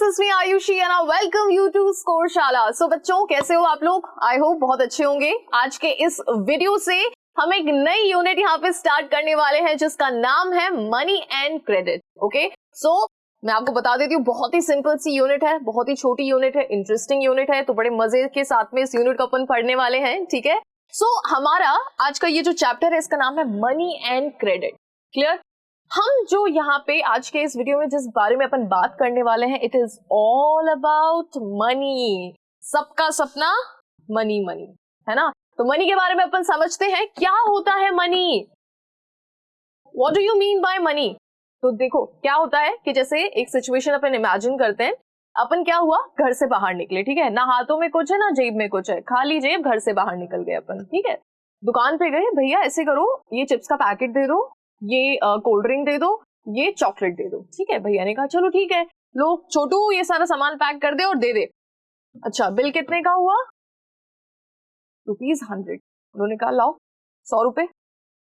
Is me Ayushi and I welcome you to Scoreshala. So बच्चों, कैसे हो आप लोग? आई होप बहुत अच्छे होंगे। आज के इस वीडियो से हम एक नई यूनिट यहाँ पे स्टार्ट करने वाले हैं जिसका नाम है मनी एंड क्रेडिट। ओके, सो मैं आपको बता देती हूँ, बहुत ही सिंपल सी यूनिट है, बहुत ही छोटी यूनिट है, इंटरेस्टिंग यूनिट है, तो बड़े मजे के साथ में इस यूनिट को अपन पढ़ने वाले हैं। ठीक है, सो हमारा आज का ये जो चैप्टर है इसका नाम है मनी एंड क्रेडिट। क्लियर? हम जो यहाँ पे आज के इस वीडियो में जिस बारे में अपन बात करने वाले हैं, it is all about money. सबका सपना मनी मनी, है ना? तो मनी के बारे में अपन समझते हैं क्या होता है money. What do you mean by money? तो देखो क्या होता है कि जैसे एक सिचुएशन अपन इमेजिन करते हैं, अपन क्या हुआ, घर से बाहर निकले, ठीक है ना, हाथों में कुछ है ना जेब में कुछ है, खाली जेब, घर से बाहर निकल गए अपन। ठीक है, दुकान पे गए, भैया ऐसे करो, ये चिप्स का पैकेट दे दो, ये कोल्ड ड्रिंक दे दो, ये चॉकलेट दे दो। ठीक है, भैया ने कहा चलो ठीक है, लो छोटू ये सारा सामान पैक कर दे और दे दे। अच्छा, बिल कितने का हुआ? ₹100। उन्होंने कहा लाओ 100 रुपए।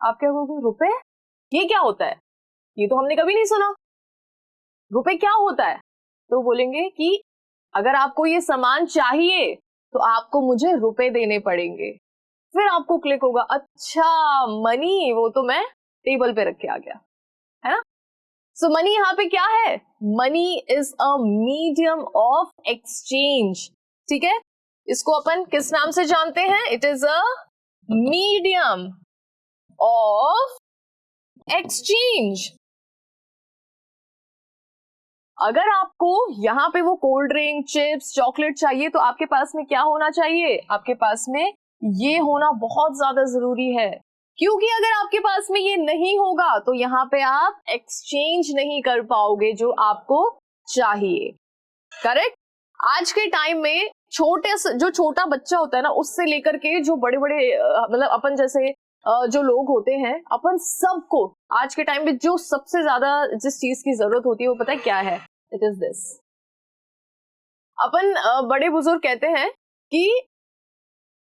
आप क्या कहोगे, रुपए? ये क्या होता है, ये तो हमने कभी नहीं सुना, रुपए क्या होता है? तो बोलेंगे कि अगर आपको ये सामान चाहिए तो आपको मुझे रुपए देने पड़ेंगे। फिर आपको क्लिक होगा, अच्छा मनी, वो तो मैं टेबल पे रख के आ गया, है ना? सो मनी यहाँ पे क्या है? Money is a medium of exchange. ठीक है, इसको अपन किस नाम से जानते हैं? It is a medium of exchange. अगर आपको यहाँ पे वो कोल्ड ड्रिंक, चिप्स, चॉकलेट चाहिए तो आपके पास में क्या होना चाहिए? आपके पास में ये होना बहुत ज्यादा जरूरी है, क्योंकि अगर आपके पास में ये नहीं होगा तो यहाँ पे आप एक्सचेंज नहीं कर पाओगे जो आपको चाहिए। करेक्ट? आज के टाइम में जो छोटा बच्चा होता है ना, उससे लेकर के जो बड़े बड़े मतलब अपन जैसे जो लोग होते हैं, अपन सबको आज के टाइम में जो सबसे ज्यादा जिस चीज की जरूरत होती है वो पता है क्या है? It is this. अपन बड़े बुजुर्ग कहते हैं कि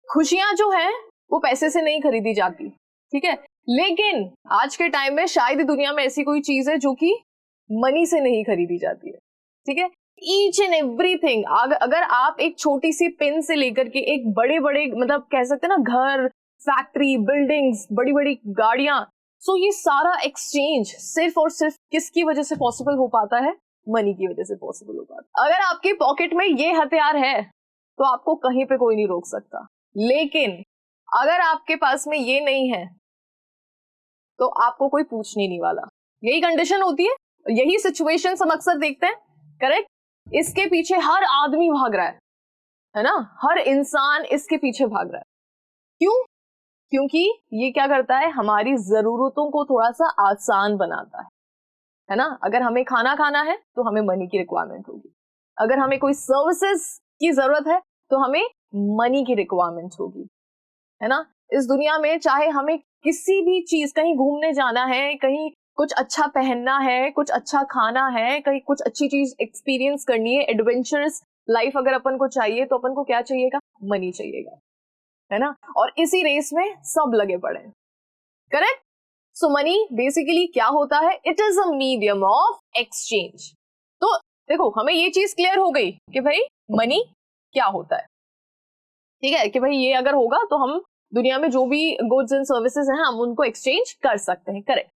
खुशियां जो है वो पैसे से नहीं खरीदी जाती। ठीक है, लेकिन आज के टाइम में शायद दुनिया में ऐसी कोई चीज है जो कि मनी से नहीं खरीदी जाती है। ठीक है, ईच एंड एवरीथिंग। अगर आप एक छोटी सी पिन से लेकर के एक बड़े बड़े मतलब कह सकते हैं ना, घर, फैक्ट्री, बिल्डिंग्स, बड़ी बड़ी गाड़ियां, सो ये सारा एक्सचेंज सिर्फ और सिर्फ किसकी वजह से पॉसिबल हो पाता है? मनी की वजह से पॉसिबल हो पाता है। अगर आपके पॉकेट में ये हथियार है तो आपको कहीं पे कोई नहीं रोक सकता, लेकिन अगर आपके पास में ये नहीं है तो आपको कोई पूछने नहीं वाला। यही कंडीशन होती है, यही सिचुएशन हम अक्सर देखते हैं। करेक्ट? इसके पीछे हर आदमी भाग रहा है ना, हर इंसान इसके पीछे भाग रहा है। क्यों? क्योंकि ये क्या करता है, हमारी जरूरतों को थोड़ा सा आसान बनाता है ना। अगर हमें खाना खाना है तो हमें मनी की रिक्वायरमेंट होगी, अगर हमें कोई सर्विसेज की जरूरत है तो हमें मनी की रिक्वायरमेंट होगी, है ना। इस दुनिया में चाहे हमें किसी भी चीज, कहीं घूमने जाना है, कहीं कुछ अच्छा पहनना है, कुछ अच्छा खाना है, कहीं कुछ अच्छी चीज एक्सपीरियंस करनी है, एडवेंचरस लाइफ अगर अपन को चाहिए तो अपन को क्या चाहिएगा? मनी चाहिएगा, है ना। और इसी रेस में सब लगे पड़े हैं। करेक्ट? सो मनी बेसिकली क्या होता है? It is a medium of exchange. तो देखो, हमें ये चीज क्लियर हो गई कि भाई मनी क्या होता है। ठीक है, कि भाई ये अगर होगा तो हम दुनिया में जो भी गुड्स एंड सर्विसेज हैं हम उनको एक्सचेंज कर सकते हैं। करेक्ट?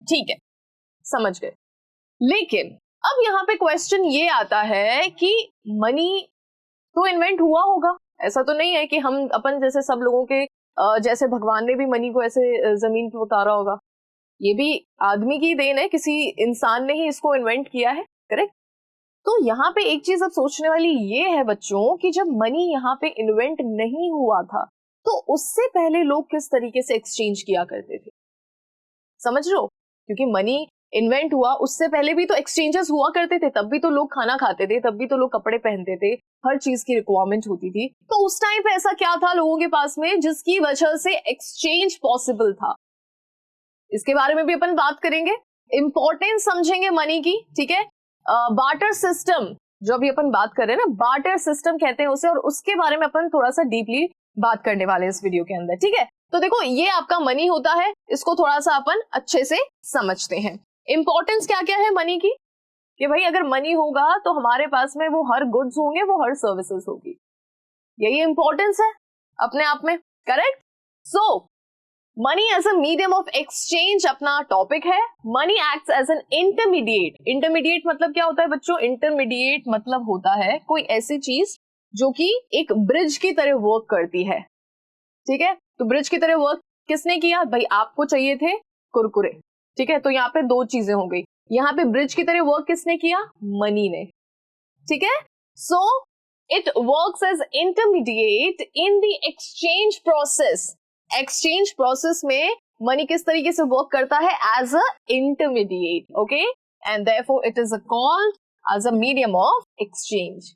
ठीक है, समझ गए। लेकिन अब यहाँ पे क्वेश्चन ये आता है कि मनी तो इन्वेंट हुआ होगा, ऐसा तो नहीं है कि हम अपन जैसे सब लोगों के जैसे भगवान ने भी मनी को ऐसे जमीन पे उतारा होगा। ये भी आदमी की देन है, किसी इंसान ने ही इसको इन्वेंट किया है। करेक्ट? तो यहाँ पे एक चीज अब सोचने वाली ये है बच्चों कि जब मनी यहाँ पे इन्वेंट नहीं हुआ था तो उससे पहले लोग किस तरीके से एक्सचेंज किया करते थे? समझ रहे हो? क्योंकि मनी इन्वेंट हुआ उससे पहले भी तो एक्सचेंजेस हुआ करते थे, तब भी तो लोग खाना खाते थे, तब भी तो लोग कपड़े पहनते थे, हर चीज की रिक्वायरमेंट होती थी। तो उस टाइम पे ऐसा क्या था लोगों के पास में जिसकी वजह से एक्सचेंज पॉसिबल था? इसके बारे में भी अपन बात करेंगे, इंपॉर्टेंस समझेंगे मनी की। ठीक है, बार्टर सिस्टम जो अभी अपन बात कर रहे हैं ना, बार्टर सिस्टम कहते हैं उसे, और उसके बारे में अपन थोड़ा सा डीपली बात करने वाले हैं इस वीडियो के अंदर। ठीक है, तो देखो ये आपका मनी होता है, इसको थोड़ा सा अपन अच्छे से समझते हैं। इंपॉर्टेंस क्या क्या है मनी की? कि भाई अगर मनी होगा तो हमारे पास में वो हर गुड्स होंगे, वो हर सर्विसेज होगी। यही इंपॉर्टेंस है अपने आप में, correct. So money as a medium of exchange अपना टॉपिक है। Money acts as an intermediate. Intermediate मतलब क्या होता है बच्चों? इंटरमीडिएट मतलब होता है कोई ऐसी चीज जो कि एक ब्रिज की तरह वर्क करती है, ठीक है। तो ब्रिज की तरह वर्क किसने किया? भाई आपको चाहिए थे कुरकुरे, ठीक है, तो यहाँ पे दो चीजें हो गई। यहाँ पे ब्रिज की तरह वर्क किसने किया? मनी ने, ठीक है। So it works as intermediate in the exchange process. Exchange process में मनी किस तरीके से वर्क करता है? As a intermediate, okay, and therefore it is called as a medium of exchange,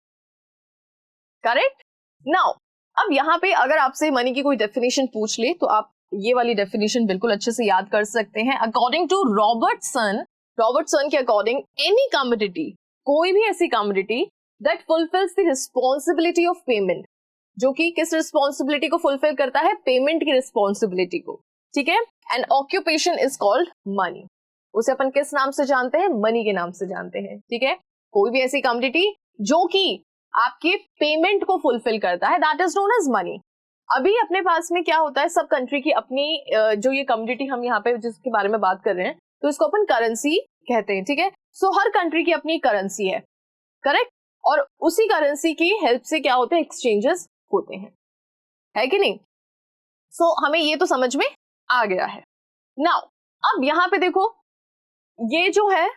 correct. Now अब यहाँ पे अगर आपसे मनी की कोई डेफिनेशन पूछ ले तो आप ये वाली डेफिनेशन बिल्कुल अच्छे से याद कर सकते हैं। अकॉर्डिंग टू रॉबर्टसन के अकॉर्डिंग, एनी कमोडिटी, कोई भी ऐसी commodity that fulfils the responsibility of payment, जो कि किस रिस्पॉन्सिबिलिटी को फुलफिल करता है? पेमेंट की रिस्पॉन्सिबिलिटी को, ठीक है। And occupation is called money. उसे अपन किस नाम से जानते हैं? मनी के नाम से जानते हैं, ठीक है। कोई भी ऐसी कमोडिटी जो कि आपके पेमेंट को फुलफिल करता है, that is known as money. अभी अपने पास में क्या होता है, सब कंट्री की अपनी जो ये कमोडिटी हम यहाँ पे जिसके बारे में बात कर रहे हैं, तो इसको अपन करेंसी कहते हैं, ठीक है। सो हर कंट्री की अपनी करेंसी है, करेक्ट, और उसी करेंसी की हेल्प से क्या होते हैं? एक्सचेंजेस होते हैं, है कि नहीं। सो हमें ये तो समझ में आ गया है। नाउ अब यहाँ पे देखो, ये जो है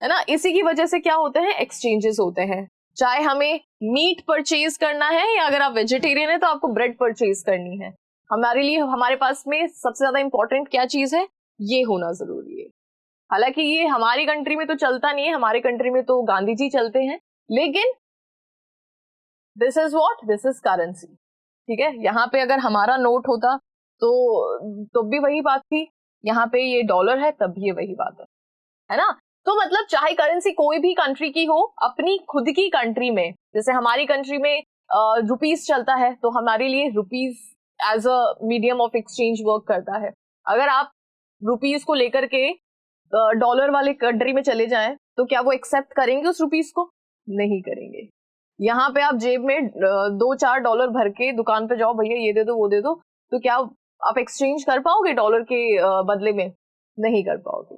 ना, इसी की वजह से क्या होते हैं? एक्सचेंजेस होते हैं। चाहे हमें मीट परचेज करना है या अगर आप वेजिटेरियन है तो आपको ब्रेड परचेज करनी है, हमारे लिए हमारे पास में सबसे ज्यादा इंपॉर्टेंट क्या चीज है? ये होना जरूरी है। हालांकि ये हमारी कंट्री में तो चलता नहीं है, हमारे कंट्री में तो गांधी जी चलते हैं, लेकिन this is what? This is currency, ठीक है। यहाँ पे अगर हमारा नोट होता तो भी वही बात थी, यहाँ पे ये डॉलर है तब भी ये वही बात है ना। तो मतलब चाहे करेंसी कोई भी कंट्री की हो, अपनी खुद की कंट्री में, जैसे हमारी कंट्री में रुपीस चलता है तो हमारे लिए rupees as a medium of exchange work करता है। अगर आप रुपीस को लेकर के डॉलर वाले कंट्री में चले जाएं तो क्या वो एक्सेप्ट करेंगे उस रुपीस को? नहीं करेंगे। यहाँ पे आप जेब में 2-4 डॉलर भर के दुकान पे जाओ, भैया ये दे दो वो दे दो, तो क्या आप एक्सचेंज कर पाओगे डॉलर के बदले में? नहीं कर पाओगे,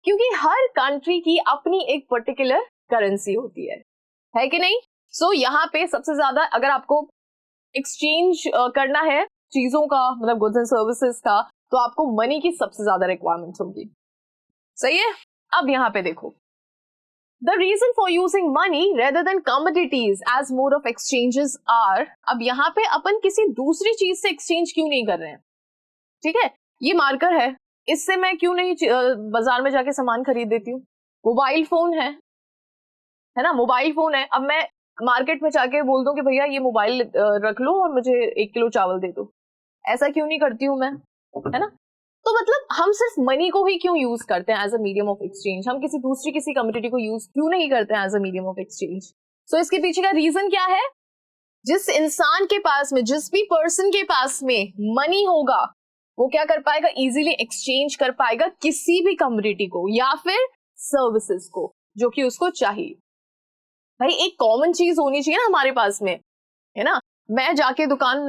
क्योंकि हर कंट्री की अपनी एक पर्टिकुलर करेंसी होती है कि नहीं। सो यहाँ पे सबसे ज्यादा अगर आपको एक्सचेंज करना है चीजों का, मतलब गुड्स एंड सर्विसेज का, तो आपको मनी की सबसे ज्यादा रिक्वायरमेंट्स होगी, सही है। अब यहाँ पे देखो, the reason for using money rather than commodities as mode of exchanges are. अब यहाँ पे अपन किसी दूसरी चीज से एक्सचेंज क्यों नहीं कर रहे हैं? ठीक है, ये मार्कर है, इससे मैं क्यों नहीं बाजार में जाके सामान खरीद देती हूँ? मोबाइल फोन है ना, मोबाइल फोन है। अब मैं मार्केट में जाके बोल दूं कि भैया ये मोबाइल रख लो और मुझे 1 किलो चावल दे दो, ऐसा क्यों नहीं करती हूँ मैं, है ना। तो मतलब हम सिर्फ मनी को ही क्यों यूज करते हैं as a medium of exchange? हम किसी दूसरी किसी कमोडिटी को यूज क्यों नहीं करते हैं as a medium of exchange? So इसके पीछे का रीजन क्या है? जिस इंसान के पास में, जिस भी पर्सन के पास में मनी होगा, वो क्या कर पाएगा? इजीली एक्सचेंज कर पाएगा किसी भी कमोडिटी को या फिर सर्विसेज को जो कि उसको चाहिए। भाई एक कॉमन चीज होनी चाहिए ना हमारे पास में, है ना। मैं जाके दुकान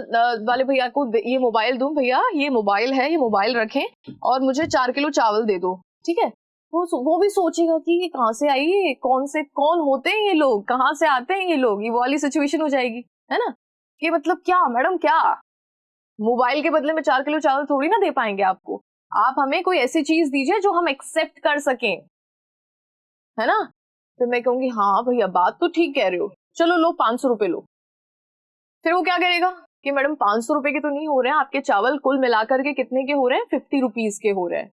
वाले भैया को ये मोबाइल दूं, भैया ये मोबाइल है, ये मोबाइल रखें और मुझे 4 किलो चावल दे दो, ठीक है। वो भी सोचेगा कि ये कहाँ से आई है, कौन होते हैं ये लोग, कहाँ से आते हैं ये लोग, ये वाली सिचुएशन हो जाएगी, है ना। कि मतलब क्या मैडम, क्या मोबाइल के बदले में 4 किलो चावल थोड़ी ना दे पाएंगे आपको। आप हमें कोई ऐसी चीज दीजिए जो हम एक्सेप्ट कर सकें, है ना। फिर मैं कहूंगी हाँ भैया बात तो ठीक कह रहे हो, चलो लो 500 रुपए लो। फिर वो क्या करेगा कि मैडम 500 रुपए के तो नहीं हो रहे हैं, आपके चावल कुल मिलाकर के कितने के हो रहे हैं? 50 रुपीज के हो रहे हैं।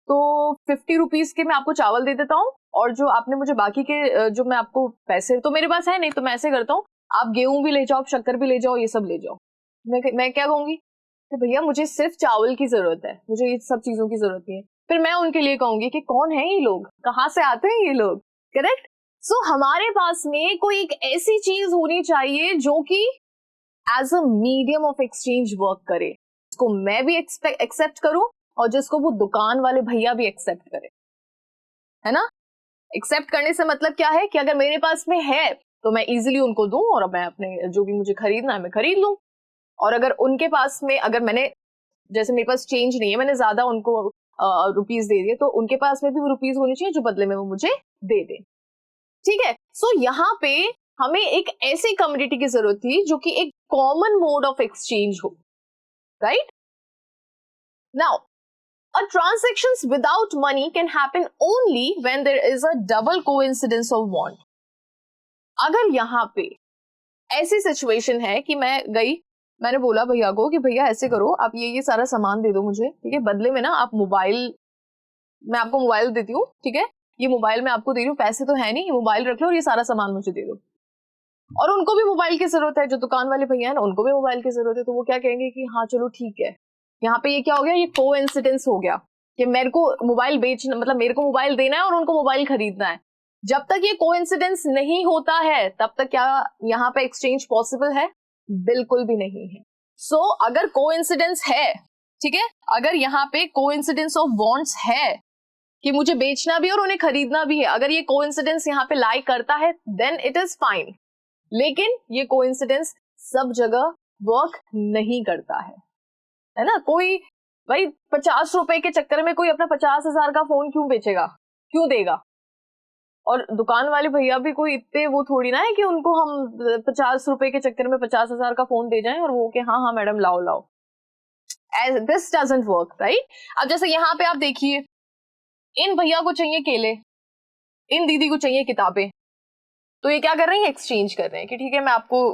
तो 50 रुपीज के मैं आपको चावल दे देता हूँ और जो आपने मुझे बाकी के जो मैं आपको पैसे तो मेरे पास है नहीं, तो मैं ऐसे करता हूँ, आप गेहूं भी ले जाओ, शक्कर भी ले जाओ, ये सब ले जाओ। मैं क्या कहूंगी कि भैया मुझे सिर्फ चावल की जरूरत है, मुझे ये सब चीजों की जरूरत नहीं है। फिर मैं उनके लिए कहूंगी कि कौन है ये लोग, कहाँ से आते हैं ये लोग, करेक्ट। सो हमारे पास में कोई एक ऐसी चीज होनी चाहिए जो कि as a medium of exchange work करे, जिसको मैं भी एक्सेप्ट करूं और जिसको वो दुकान वाले भैया भी एक्सेप्ट करे, है ना। एक्सेप्ट करने से मतलब क्या है कि अगर मेरे पास में है तो मैं इजीली उनको दूं और मैं अपने जो भी मुझे खरीदना है मैं खरीद लूं, और अगर उनके पास में, अगर मैंने, जैसे मेरे पास चेंज नहीं है, मैंने ज्यादा उनको रुपीस दे दिए, तो उनके पास में भी वो रुपीस होने चाहिए जो बदले में वो मुझे दे दे। ठीक है, सो यहाँ पे हमें एक ऐसी कम्युनिटी की जरूरत थी जो कि एक कॉमन मोड ऑफ एक्सचेंज हो, right? Now a transactions without money can happen only when there is a double coincidence of want. अगर यहाँ पे ऐसी सिचुएशन है कि मैं गई, मैंने बोला भैया को कि भैया ऐसे करो, आप ये सारा सामान दे दो मुझे, ठीक है, बदले में ना आप मोबाइल, मैं आपको मोबाइल देती हूँ, ठीक है, ये मोबाइल मैं आपको दे रही हूँ, पैसे तो है नहीं, ये मोबाइल रख लो और ये सारा सामान मुझे दे दो। और उनको भी मोबाइल की जरूरत है, जो दुकान वाले भैया है ना, उनको भी मोबाइल की जरूरत है, तो वो क्या कहेंगे कि हाँ चलो ठीक है। यहाँ पे ये क्या हो गया, ये कोइंसिडेंस हो गया कि मेरे को मोबाइल बेचना, मतलब मेरे को मोबाइल देना है और उनको मोबाइल खरीदना है। जब तक ये कोइंसिडेंस नहीं होता है तब तक क्या यहाँ पे एक्सचेंज पॉसिबल है? बिल्कुल भी नहीं है। सो अगर कोइंसिडेंस है, ठीक है, अगर यहाँ पे कोइंसिडेंस ऑफ वांट्स है कि मुझे बेचना भी और उन्हें खरीदना भी है, अगर ये कोइंसिडेंस यहाँ पे लाई करता है देन इट इज फाइन। लेकिन ये कोइंसिडेंस सब जगह वर्क नहीं करता है ना? कोई भाई 50 रुपए के चक्कर में कोई अपना 50,000 का फोन क्यों बेचेगा, क्यों देगा? और दुकान वाले भैया भी कोई इतने वो थोड़ी ना है कि उनको हम 50 रुपए के चक्कर में 50,000 का फोन दे जाएं और वो कि हाँ हाँ मैडम लाओ लाओ। This doesn't work, right? अब जैसे यहाँ पे आप देखिए, इन भैया को चाहिए केले, इन दीदी को चाहिए किताबें, तो ये क्या कर रहे हैं, एक्सचेंज कर रहे हैं कि ठीक है मैं आपको,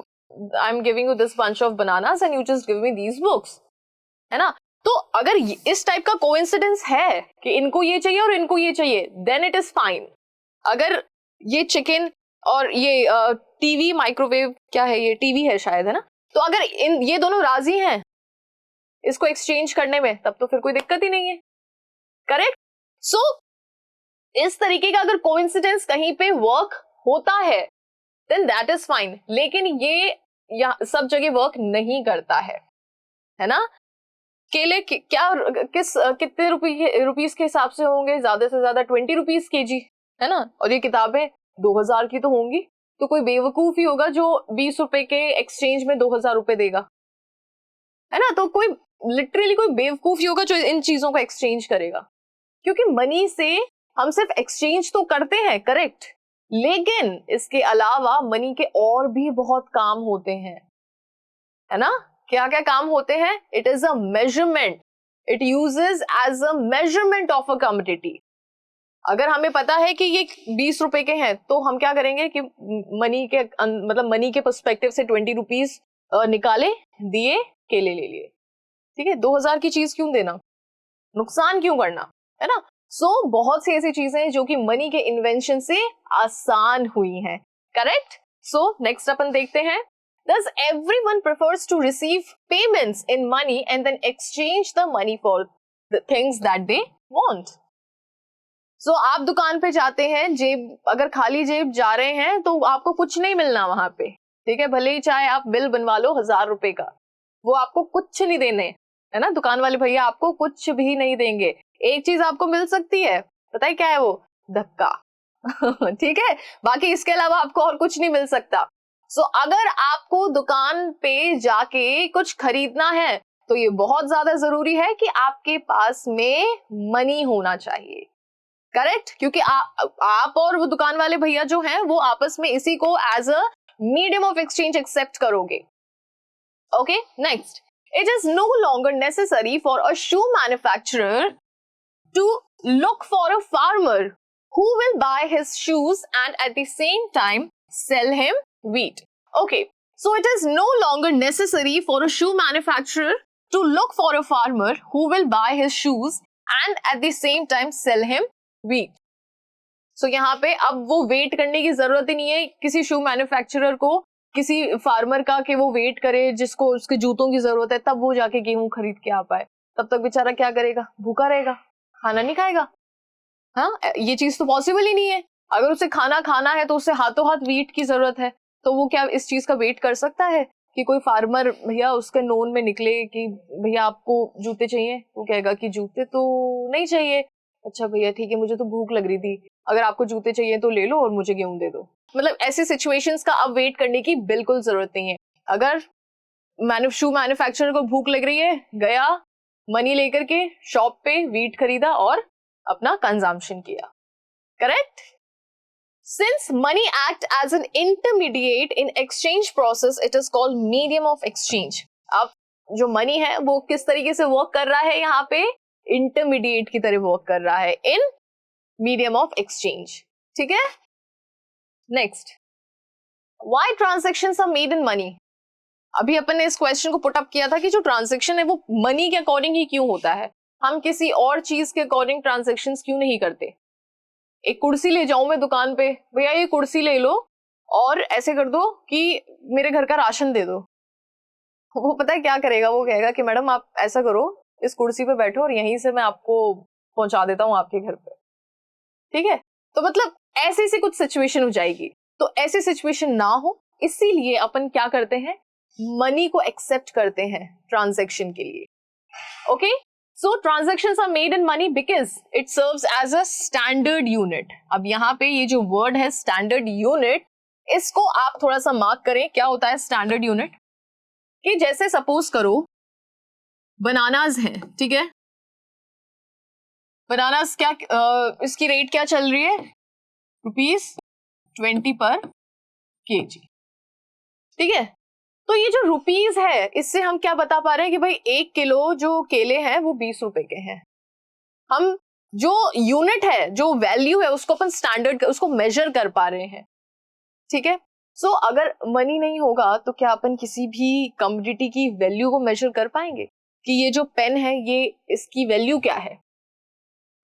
I am giving you this bunch of bananas and you just give me these books, है ना? तो अगर इस टाइप का कोइंसिडेंस है कि इनको ये चाहिए और इनको ये चाहिए, देन इट इज फाइन। अगर ये चिकन और ये टीवी, माइक्रोवेव, क्या है ये, टीवी है शायद, है ना, तो अगर ये दोनों राजी हैं इसको एक्सचेंज करने में, तब तो फिर कोई दिक्कत ही नहीं है, करेक्ट? सो इस तरीके का अगर कोइंसिडेंस कहीं पे वर्क होता है देन दैट इज फाइन, लेकिन ये सब जगह वर्क नहीं करता है ना? केले कितने रुपीस के हिसाब से होंगे? ज्यादा से ज्यादा 20 रुपीस केजी, है ना? और ये किताबें 2000 की तो होंगी, तो कोई बेवकूफ ही होगा जो 20 रुपए के एक्सचेंज में 2000 रुपए देगा, है ना? तो कोई लिटरली कोई बेवकूफ ही होगा जो इन चीजों को एक्सचेंज करेगा, क्योंकि मनी से हम सिर्फ एक्सचेंज तो करते हैं, करेक्ट, लेकिन इसके अलावा मनी के और भी बहुत काम होते हैं, है ना? क्या क्या काम होते हैं? It is a measurement, it uses as a measurement of a commodity. अगर हमें पता है कि ये 20 रुपए के हैं तो हम क्या करेंगे कि मनी के मतलब मनी के पर्सपेक्टिव से 20 रुपीज निकाले, दिए, केले ले लिए, ठीक है? 2000 की चीज क्यों देना, नुकसान क्यों करना, है ना? सो बहुत सी ऐसी चीजें जो कि मनी के इन्वेंशन से आसान हुई हैं, करेक्ट? सो नेक्स्ट अपन देखते हैं, does everyone prefers to receive payments in money and then exchange the money for the things that they want? So आप दुकान पे जाते हैं, जेब अगर खाली जेब जा रहे हैं तो आपको कुछ नहीं मिलना वहां पे, ठीक है? भले ही चाहे आप बिल बनवा लो 1000 रुपए का, वो आपको कुछ नहीं देने, है ना? दुकान वाले भैया आपको कुछ भी नहीं देंगे। एक चीज आपको मिल सकती है, पता है क्या है वो? धक्का। ठीक है, बाकी इसके अलावा आपको और कुछ नहीं मिल सकता। सो अगर आपको दुकान पे जाके कुछ खरीदना है तो ये बहुत ज्यादा जरूरी है कि आपके पास में मनी होना चाहिए, करेक्ट? क्योंकि आप और वो दुकान वाले भैया जो हैं वो आपस में इसी को as a medium of exchange accept करोगे। Okay, next, it is no longer necessary for a shoe manufacturer to look for a farmer who will buy his shoes and at the same time sell him wheat. Okay, so it is no longer necessary for a shoe manufacturer to look for a farmer who will buy his shoes and at the same time sell him wheat. So यहाँ पे अब वो wait करने की जरूरत ही नहीं है किसी शू मैन्युफैक्चरर को, किसी फार्मर का कि वो वेट करे जिसको उसके जूतों की जरूरत है तब वो जाके गेहूं खरीद के आ पाए। तब तक बेचारा क्या करेगा? भूखा रहेगा, खाना नहीं खाएगा। हाँ, ये चीज तो पॉसिबल ही नहीं है। अगर उसे खाना खाना है तो उसे हाथों हाथ वीट की जरूरत है, तो वो क्या इस चीज का वेट कर सकता है कि कोई फार्मर भैया उसके नोन में निकले कि भैया आपको जूते चाहिए? वो कहेगा कि जूते तो नहीं चाहिए। अच्छा भैया ठीक है, मुझे तो भूख लग रही थी, अगर आपको जूते चाहिए तो ले लो और मुझे गेहूं दे दो। मतलब ऐसी सिचुएशंस का अब वेट करने की बिल्कुल जरूरत नहीं है। अगर शू मैन्युफैक्चरर को भूख लग रही है, गया मनी लेकर के शॉप पे वीट खरीदा और अपना कंजम्पशन किया। Correct? Since money act as an intermediate in exchange process, it is called medium of exchange. अब जो मनी है वो किस तरीके से वर्क कर रहा है, यहाँ पे इंटरमीडिएट की तरह वर्क कर रहा है इन मीडियम ऑफ एक्सचेंज। ठीक है, next, why transactions are made in money. अभी अपन ने इस क्वेश्चन को पुट अप किया था कि जो ट्रांजेक्शन है वो मनी के अकॉर्डिंग ही क्यों होता है, हम किसी और चीज के अकॉर्डिंग ट्रांजेक्शंस क्यों नहीं करते। एक कुर्सी ले जाऊं मैं दुकान पे, भैया ये कुर्सी ले लो और ऐसे कर दो कि मेरे घर का राशन दे दो, वो पता है क्या करेगा, वो कहेगा कि मैडम आप ऐसा करो, इस कुर्सी पे बैठो और यहीं से मैं आपको पहुंचा देता हूं आपके घर पे। ठीक है, तो मतलब ऐसी सी कुछ सिचुएशन हो जाएगी। तो ऐसी सिचुएशन ना हो इसीलिए अपन क्या करते हैं, मनी को एक्सेप्ट करते हैं ट्रांजैक्शन के लिए। Okay, so transactions are made in money because it serves as a standard unit. अब यहाँ पे ये जो वर्ड है स्टैंडर्ड यूनिट, इसको आप थोड़ा सा मार्क करें, क्या होता है स्टैंडर्ड यूनिट। कि जैसे सपोज करो बनानास हैं, ठीक है, बनानास क्या इसकी रेट क्या चल रही है, ₹20 पर केजी। ठीक है, तो ये जो रुपीस है इससे हम क्या बता पा रहे हैं कि भाई 1 किलो जो केले हैं वो 20 रुपए के हैं। हम जो यूनिट है, जो वैल्यू है, उसको अपन स्टैंडर्ड, उसको मेजर कर पा रहे हैं। ठीक है, सो अगर मनी नहीं होगा तो क्या अपन किसी भी कमोडिटी की वैल्यू को मेजर कर पाएंगे कि ये जो पेन है ये इसकी वैल्यू क्या है,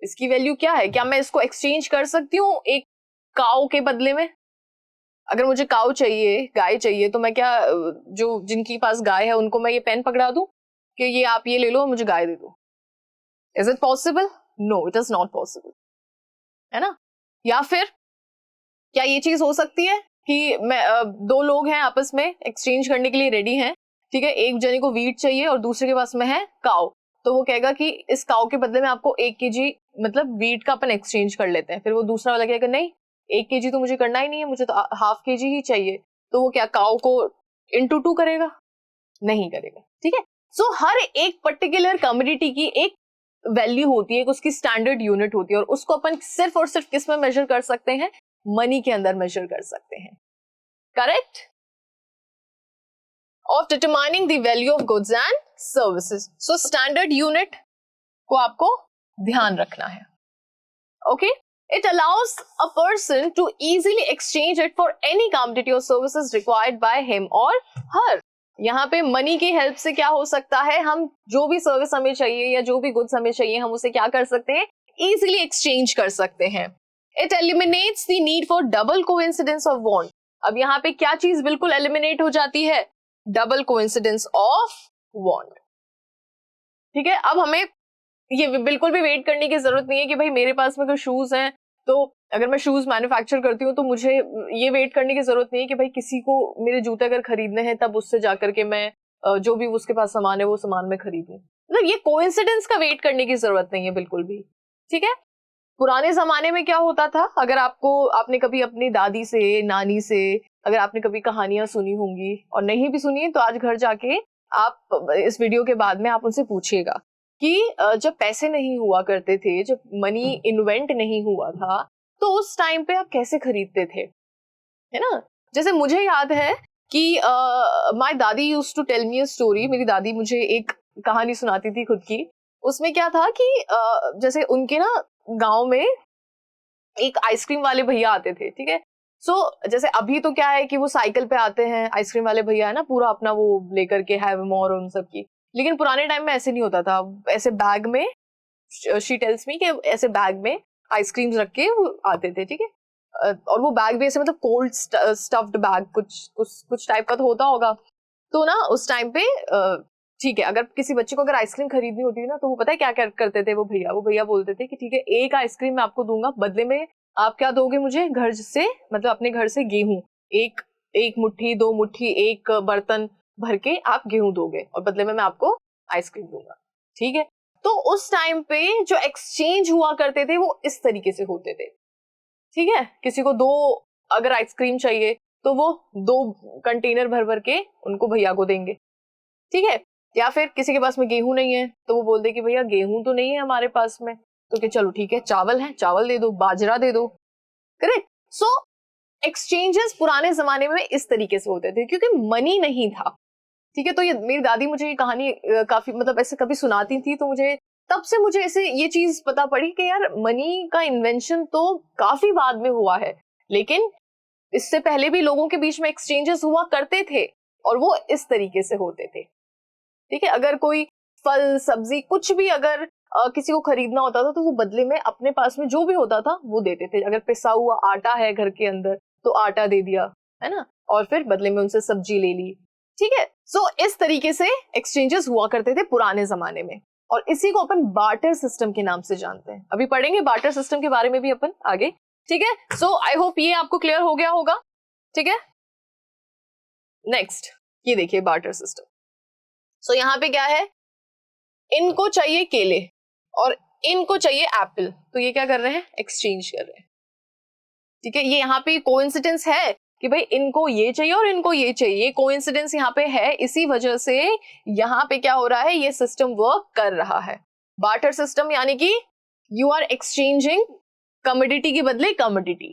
इसकी वैल्यू क्या है, क्या मैं इसको एक्सचेंज कर सकती हूँ एक काऊ के बदले में। अगर मुझे काऊ चाहिए, गाय चाहिए, तो मैं क्या जो जिनकी पास गाय है उनको मैं ये पेन पकड़ा दूं कि ये आप ये ले लो मुझे गाय दे दो। Is it possible? No, it is not possible, है ना। या फिर क्या ये चीज हो सकती है कि मैं दो लोग हैं आपस में एक्सचेंज करने के लिए रेडी हैं, ठीक है, एक जने को वीट चाहिए और दूसरे के पास में है काऊ, तो वो कहेगा कि इस काऊ के बदले में आपको 1 केजी मतलब वीट का अपन एक्सचेंज कर लेते हैं। फिर वो दूसरा वाला कहेगा नहीं 1 केजी तो मुझे करना ही नहीं है, मुझे तो ½ केजी ही चाहिए, तो वो क्या काऊ को इंटू 2 करेगा? नहीं करेगा। ठीक है, सो हर एक पर्टिकुलर कमोडिटी की एक वैल्यू होती है, उसकी स्टैंडर्ड यूनिट होती है और उसको अपन सिर्फ और सिर्फ किस में मेजर कर सकते हैं, मनी के अंदर मेजर कर सकते हैं। Correct? Of determining the value of goods and services. So standard unit को आपको ध्यान रखना है। Okay, it allows a person to easily exchange it for any commodity or services required by him or her। यहाँ पे money की help से क्या हो सकता है, हम जो भी सर्विस हमें चाहिए या जो भी गुड्स हमें चाहिए हम उसे क्या कर सकते हैं, इजीली एक्सचेंज कर सकते हैं। It eliminates the need for double coincidence of want. अब यहाँ पे क्या चीज बिल्कुल एलिमिनेट हो जाती है, डबल कोइंसिडेंस ऑफ वांट। ठीक है, अब हमें ये बिल्कुल भी वेट करने की जरूरत नहीं है कि भाई मेरे पास में कोई शूज हैं, तो अगर मैं शूज मैन्युफैक्चर करती हूँ तो मुझे ये वेट करने की जरूरत नहीं है कि भाई किसी को मेरे जूते अगर खरीदने हैं तब उससे जाकर के मैं जो भी उसके पास सामान है वो सामान मैं खरीदूं। मतलब ये कोइंसिडेंस का वेट करने की जरूरत नहीं है बिल्कुल भी। ठीक है, पुराने जमाने में क्या होता था, अगर आपने कभी अपनी दादी से, नानी से अगर आपने कभी कहानियां सुनी होंगी और नहीं भी सुनी तो आज घर जाके आप इस वीडियो के बाद में आप उनसे पूछिएगा कि जब पैसे नहीं हुआ करते थे, जब मनी इन्वेंट नहीं हुआ था, तो उस टाइम पे आप कैसे खरीदते थे, है ना। जैसे मुझे याद है कि my dadi used to tell me a story. मेरी दादी मुझे एक कहानी सुनाती थी खुद की। उसमें क्या था कि जैसे उनके ना गांव में एक आइसक्रीम वाले भैया आते थे। ठीक है, सो जैसे अभी तो क्या है कि वो साइकिल पे आते हैं आइसक्रीम वाले भैया, है ना, पूरा अपना वो लेकर के हैव मोर उन सब की। लेकिन पुराने टाइम में ऐसे नहीं होता था, ऐसे बैग में, शी टेल्स मी कि ऐसे बैग में आइसक्रीम्स रख के वो आते थे। ठीक है, और वो बैग भी ऐसे मतलब कोल्ड स्टफ्ड बैग कुछ टाइप का तो होता होगा। तो ना उस टाइम पे ठीक है, अगर किसी बच्चे को अगर आइसक्रीम खरीदनी होती है ना तो वो पता है क्या करते थे, वो भैया बोलते थे कि ठीक है एक आइसक्रीम मैं आपको दूंगा, बदले में आप क्या दोगे मुझे, घर से मतलब अपने घर से गेहूं एक मुट्ठी 2 मुट्ठी एक बर्तन भर के आप गेहूं दोगे और बदले में मैं आपको आइसक्रीम दूंगा। ठीक है, तो उस टाइम पे जो एक्सचेंज हुआ करते थे वो इस तरीके से होते थे। ठीक है, किसी को 2 अगर आइसक्रीम चाहिए तो वो 2 कंटेनर भर भर के उनको भैया को देंगे, ठीक है। या फिर किसी के पास में गेहूं नहीं है तो वो बोल दे कि भैया गेहूं तो नहीं है हमारे पास में, तो कि चलो ठीक है चावल है, चावल दे दो, बाजरा दे दो, करेक्ट। सो एक्सचेंजेस पुराने जमाने में इस तरीके से होते थे क्योंकि मनी नहीं था, ठीक है। तो ये मेरी दादी मुझे ये कहानी काफी मतलब ऐसे कभी सुनाती थी, तो मुझे तब से मुझे ऐसे ये चीज पता पड़ी कि यार मनी का इन्वेंशन तो काफी बाद में हुआ है, लेकिन इससे पहले भी लोगों के बीच में एक्सचेंजेस हुआ करते थे और वो इस तरीके से होते थे, ठीक है। अगर कोई फल सब्जी कुछ भी अगर किसी को खरीदना होता था तो वो बदले में अपने पास में जो भी होता था वो देते थे। अगर पिसा हुआ आटा है घर के अंदर तो आटा दे दिया, है ना, और फिर बदले में उनसे सब्जी ले ली, ठीक है। सो इस तरीके से एक्सचेंजेस हुआ करते थे पुराने जमाने में, और इसी को अपन बार्टर सिस्टम के नाम से जानते हैं। अभी पढ़ेंगे बार्टर सिस्टम के बारे में भी अपन आगे, ठीक है। सो आई होप ये आपको क्लियर हो गया होगा, ठीक है। नेक्स्ट ये देखिए बार्टर सिस्टम। सो यहाँ पे क्या है, इनको चाहिए केले और इनको चाहिए एप्पल, तो ये क्या कर रहे हैं, एक्सचेंज कर रहे हैं, ठीक है। ये यहाँ पे कोइंसिडेंस है कि भाई इनको ये चाहिए और इनको ये चाहिए, कोइंसिडेंस यहाँ पे है, इसी वजह से यहाँ पे क्या हो रहा है, ये सिस्टम वर्क कर रहा है। बार्टर सिस्टम यानी कि यू आर एक्सचेंजिंग कमोडिटी के बदले कमोडिटी,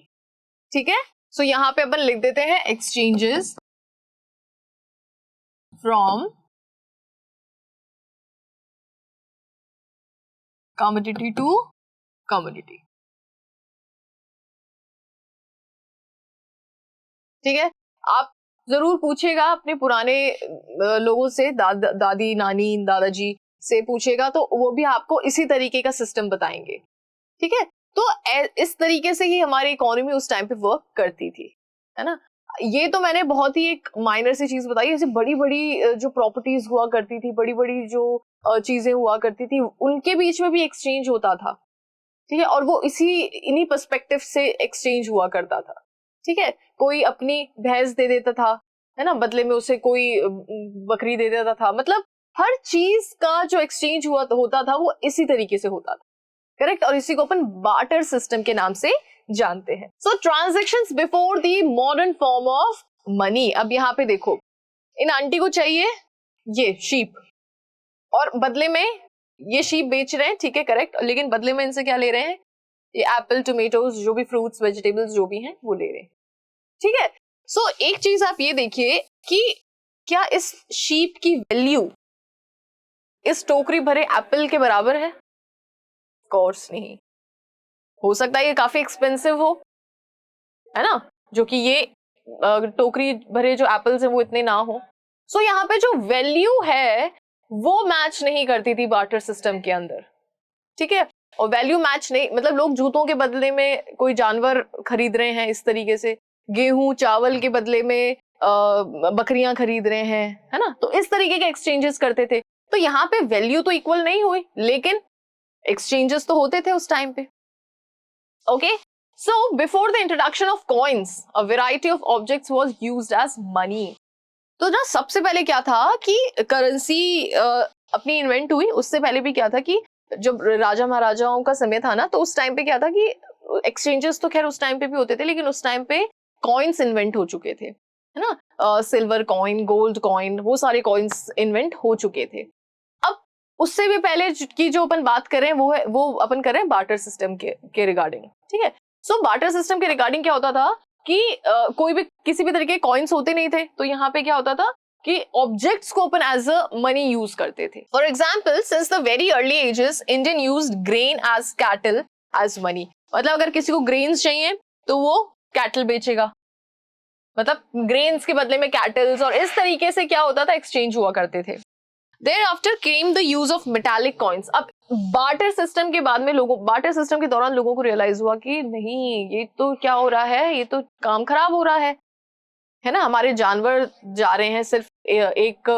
ठीक है। सो यहाँ पे अपन लिख देते हैं exchanges from commodity to commodity, ठीक है। आप जरूर पूछेगा अपने पुराने लोगों से, दादी नानी दादाजी से पूछेगा तो वो भी आपको इसी तरीके का सिस्टम बताएंगे, ठीक है। तो इस तरीके से ही हमारी इकोनॉमी उस टाइम पे वर्क करती थी, है ना। ये तो मैंने बहुत ही एक माइनर सी चीज बताई, ऐसे बड़ी बड़ी जो प्रॉपर्टीज हुआ करती थी, बड़ी बड़ी जो चीजें हुआ करती थी, उनके बीच में भी एक्सचेंज होता था, ठीक है। और वो इन्हीं पर्सपेक्टिव से एक्सचेंज हुआ करता था, ठीक है। कोई अपनी भैंस दे देता था, है ना, बदले में उसे कोई बकरी दे देता था, मतलब हर चीज का जो एक्सचेंज होता था वो इसी तरीके से होता था, करेक्ट। और इसी को अपन बार्टर सिस्टम के नाम से जानते हैं। So transactions before the modern form of money. अब यहाँ पे देखो, इन आंटी को चाहिए ये शीप और बदले में ये शीप बेच रहे हैं, ठीक है, करेक्ट, लेकिन बदले में इनसे क्या ले रहे हैं, ये एप्पल टोमेटोज जो भी फ्रूट्स वेजिटेबल्स जो भी हैं वो ले रहे हैं, ठीक है। सो एक चीज आप ये देखिए कि क्या इस शीप की वैल्यू इस टोकरी भरे एप्पल के बराबर है? कोर्स नहीं, हो सकता है ये काफी एक्सपेंसिव हो, है ना, जो कि ये टोकरी भरे जो एप्पल्स हैं वो इतने ना हो। सो यहाँ पे जो वैल्यू है वो मैच नहीं करती थी बार्टर सिस्टम के अंदर, ठीक है। और वैल्यू मैच नहीं, मतलब लोग जूतों के बदले में कोई जानवर खरीद रहे हैं इस तरीके से, गेहूं चावल के बदले में बकरियां खरीद रहे हैं, है ना, तो इस तरीके के एक्सचेंजेस करते थे। तो यहाँ पे वैल्यू तो इक्वल नहीं हुई, लेकिन एक्सचेंजेस तो होते थे उस टाइम पे, okay. So before the introduction of coins a variety of objects was used as money. तो ना सबसे पहले क्या था कि करेंसी अपनी इन्वेंट हुई, उससे पहले भी क्या था कि जब राजा महाराजाओं का समय था ना, तो उस टाइम पे क्या था कि एक्सचेंजेस तो खैर उस टाइम पे भी होते थे, लेकिन उस टाइम पे कॉइन्स इन्वेंट हो चुके थे, है ना, सिल्वर कॉइन, गोल्ड कॉइन, वो सारे कॉइन्स इन्वेंट हो चुके थे। अब उससे भी पहले की जो अपन बात कर रहे हैं वो अपन कर रहे हैं बार्टर सिस्टम के रिगार्डिंग, ठीक है। सो बार्टर सिस्टम के रिगार्डिंग क्या होता था कि कोई भी किसी भी तरीके के कॉइन्स होते नहीं थे, तो यहाँ पे क्या होता था कि ऑब्जेक्ट्स को अपन एज अ मनी यूज करते थे। For example, since the very early ages Indian used grain as cattle as money. मतलब अगर किसी को ग्रेन्स चाहिए तो वो कैटल बेचेगा, मतलब ग्रेन्स के बदले में कैटल्स, और इस तरीके से क्या होता था, एक्सचेंज हुआ करते थे। Thereafter came the use of metallic coins. अब बार्टर सिस्टम के बाद में बार्टर सिस्टम के दौरान लोगों को रियलाइज हुआ कि नहीं, ये तो क्या हो रहा है, ये तो काम खराब हो रहा है ना। हमारे जानवर जा रहे हैं, सिर्फ एक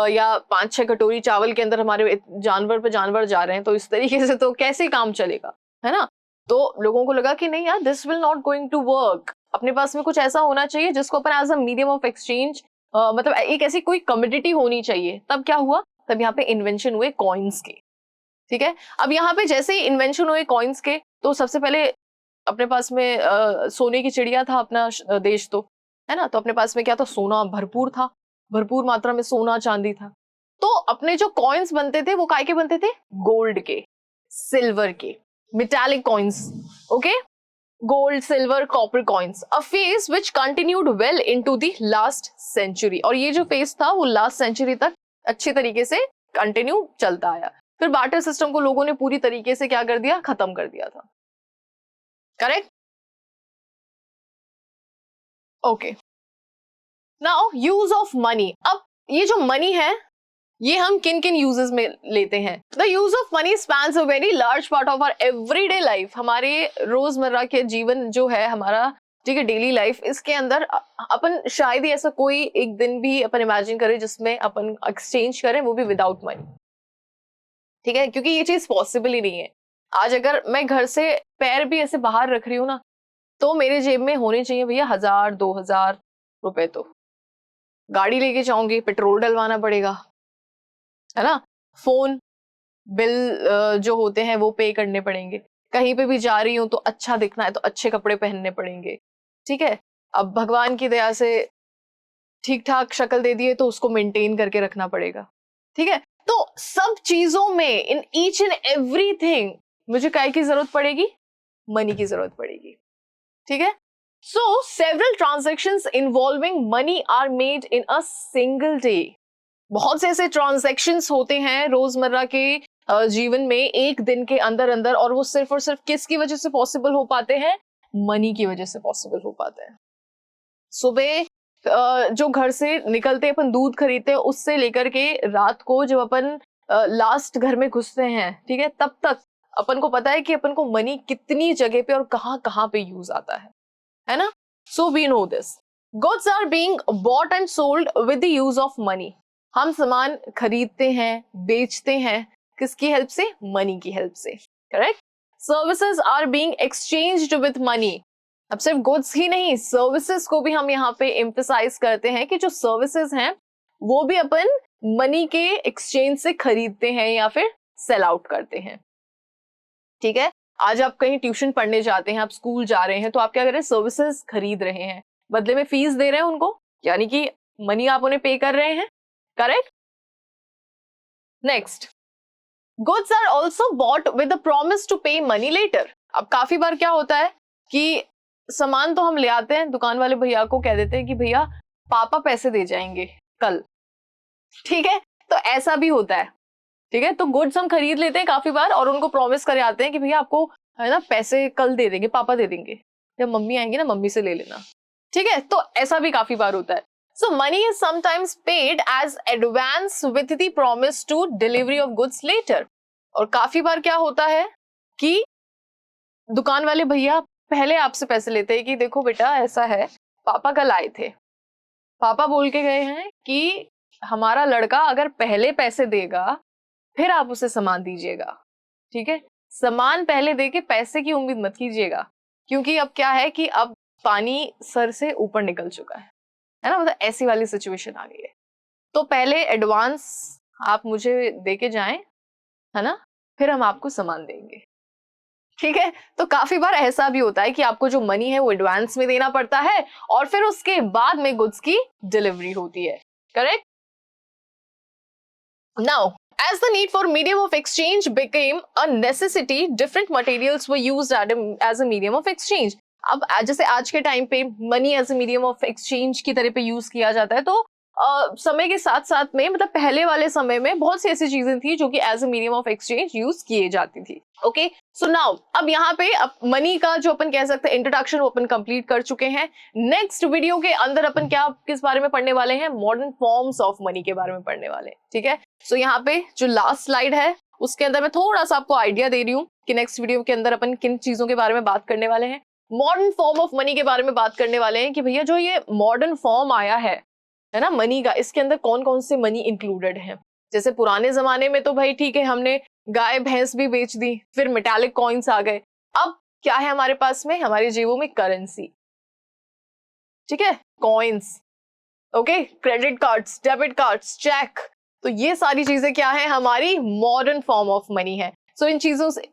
या 5-6 कटोरी चावल के अंदर हमारे जानवर पे जानवर जा रहे हैं, तो इस तरीके से तो कैसे काम चलेगा, है ना। तो लोगों को लगा कि नहीं यार, this will not going to work, अपने पास में कुछ ऐसा होना चाहिए जिसको अपन as a medium of exchange, मतलब एक ऐसी कोई कमोडिटी होनी चाहिए। तब क्या हुआ, तब यहाँ पे इन्वेंशन हुए कॉइन्स के, ठीक है। अब यहाँ पे जैसे ही इन्वेंशन हुए कॉइन्स के, तो सबसे पहले अपने पास में सोने की चिड़िया था अपना देश, तो है ना, तो अपने पास में क्या था, सोना भरपूर था, भरपूर मात्रा में सोना चांदी था। तो अपने जो कॉइन्स बनते थे वो काय के बनते थे, गोल्ड के, सिल्वर के, metallic coins, okay, gold, silver, copper coins, a phase which continued well into the last century. और ये जो फेज था वो लास्ट सेंचुरी तक अच्छे तरीके से कंटिन्यू चलता आया। फिर बार्टर सिस्टम को लोगों ने पूरी तरीके से क्या कर दिया, खत्म कर दिया था। Correct, okay. Now use of money. अब ये जो मनी है ये हम किन किन यूजेस में लेते हैं। The use of money spans a very large part of our everyday life. हमारे रोजमर्रा के जीवन जो है हमारा, ठीक है, डेली लाइफ, इसके अंदर अपन शायद ही ऐसा कोई एक दिन भी अपन इमेजिन करें जिसमें अपन एक्सचेंज करें, वो भी विदाउट मनी, ठीक है, क्योंकि ये चीज पॉसिबल ही नहीं है। आज अगर मैं घर से पैर भी ऐसे बाहर रख रही हूँ ना, तो मेरे जेब में होने चाहिए भैया 1000-2000 रुपए। तो गाड़ी लेके जाऊंगी, पेट्रोल डलवाना पड़ेगा, है ना, फोन बिल जो होते हैं वो पे करने पड़ेंगे, कहीं पे भी जा रही हूँ तो अच्छा दिखना है तो अच्छे कपड़े पहनने पड़ेंगे, ठीक है। अब भगवान की दया से ठीक ठाक शक्ल दे दिए तो उसको मेंटेन करके रखना पड़ेगा, ठीक है। तो सब चीजों में, इन ईच एंड एवरीथिंग, मुझे काय की जरूरत पड़ेगी, मनी की जरूरत पड़ेगी, ठीक है। So several transactions involving money are made in a single day. बहुत से ऐसे ट्रांजैक्शंस होते हैं रोजमर्रा के जीवन में एक दिन के अंदर अंदर, और वो सिर्फ और सिर्फ किसकी वजह से पॉसिबल हो पाते हैं, मनी की वजह से पॉसिबल हो पाते हैं। सुबह जो घर से निकलते अपन दूध खरीदते हैं, उससे लेकर के रात को जब अपन लास्ट घर में घुसते हैं, ठीक है, तब तक अपन को पता है कि अपन को मनी कितनी जगह पे और कहां कहां पे यूज आता है ना। So we know this. Goods are being bought and sold with the use of money. हम सामान खरीदते हैं, बेचते हैं, किसकी हेल्प से, मनी की हेल्प से, correct. Services are being exchanged with money. अब सिर्फ गुड्स ही नहीं, सर्विसेज को भी हम यहाँ पे एम्फसाइज करते हैं कि जो सर्विसेज हैं वो भी अपन मनी के एक्सचेंज से खरीदते हैं या फिर सेल आउट करते हैं, ठीक है। आज आप कहीं ट्यूशन पढ़ने जाते हैं, आप स्कूल जा रहे हैं, तो आप क्या कर रहे हैं, सर्विसेज खरीद रहे हैं, बदले में फीस दे रहे हैं उनको, यानी कि मनी आप उन्हें पे कर रहे हैं, correct. Next, goods are also bought with the promise to pay money later. अब काफी बार क्या होता है कि सामान तो हम ले आते हैं, दुकान वाले भैया को कह देते हैं कि भैया पापा पैसे दे जाएंगे कल, ठीक है, तो ऐसा भी होता है, ठीक है। तो गुड्स हम खरीद लेते हैं काफी बार और उनको प्रॉमिस करे आते हैं कि भैया आपको, है ना, पैसे कल दे देंगे, पापा दे देंगे, जब मम्मी आएंगी ना मम्मी से ले लेना, ठीक है। तो ऐसा भी काफी बार होता है। So money is sometimes paid as advance with the promise to delivery of goods later. और काफी बार क्या होता है कि दुकान वाले भैया पहले आपसे पैसे लेते हैं कि देखो बेटा ऐसा है, पापा कल आए थे, पापा बोल के गए हैं कि हमारा लड़का अगर पहले पैसे देगा फिर आप उसे सामान दीजिएगा, ठीक है। सामान पहले दे के पैसे की उम्मीद मत कीजिएगा, क्योंकि अब क्या है कि अब पानी सर से ऊपर निकल चुका है ना, मतलब ऐसी वाली सिचुएशन आ गई है। तो पहले एडवांस आप मुझे दे के जाएं, है ना, फिर हम आपको सामान देंगे, ठीक है। तो काफी बार ऐसा भी होता है कि आपको जो मनी है वो एडवांस में देना पड़ता है और फिर उसके बाद में गुड्स की डिलीवरी होती है, correct. Now as the need for medium of exchange became a necessity, different materials were used as a medium of exchange. अब जैसे आज के टाइम पे money as a medium of exchange की तरह पे यूज किया जाता है, तो समय के साथ साथ में, मतलब पहले वाले समय में बहुत सी ऐसी चीजें थी जो कि as a medium of exchange use किए जाती थी, ओके। सो नाउ अब यहाँ पे अब मनी का जो अपन कह सकते हैं इंट्रोडक्शन वो अपन कंप्लीट कर चुके हैं। नेक्स्ट वीडियो के अंदर अपन क्या किस बारे में पढ़ने वाले हैं, मॉडर्न फॉर्म्स ऑफ मनी के बारे में पढ़ने वाले हैं, ठीक है। सो यहाँ पे जो लास्ट स्लाइड है उसके अंदर मैं थोड़ा सा आपको आइडिया दे रही हूँ कि नेक्स्ट वीडियो के अंदर अपन किन चीजों के बारे में बात करने वाले हैं। मॉडर्न फॉर्म ऑफ मनी के बारे में बात करने वाले हैं कि भैया जो ये मॉडर्न फॉर्म आया है ना मनी का, इसके अंदर कौन कौन से मनी इंक्लूडेड हैं। जैसे पुराने जमाने में तो भाई ठीक है, हमने गाय भैंस भी बेच दी, फिर मेटालिक कॉइन्स आ गए। अब क्या है हमारे पास में, हमारे जेबों में करेंसी, ठीक है, coins, okay, credit cards, debit cards, cheque. तो ये सारी चीजें क्या है, हमारी मॉडर्न फॉर्म ऑफ मनी है। सो इन चीजों से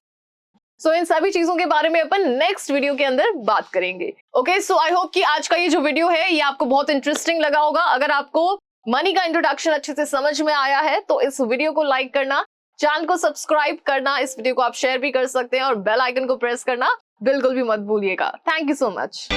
सो इन सभी चीजों के बारे में अपन नेक्स्ट वीडियो के अंदर बात करेंगे। ओके, सो आई होप कि आज का ये जो वीडियो है ये आपको बहुत इंटरेस्टिंग लगा होगा। अगर आपको मनी का इंट्रोडक्शन अच्छे से समझ में आया है तो इस वीडियो को लाइक करना, चैनल को सब्सक्राइब करना, इस वीडियो को आप शेयर भी कर सकते हैं और बेल आइकन को प्रेस करना बिल्कुल भी मत भूलिएगा। Thank you so much.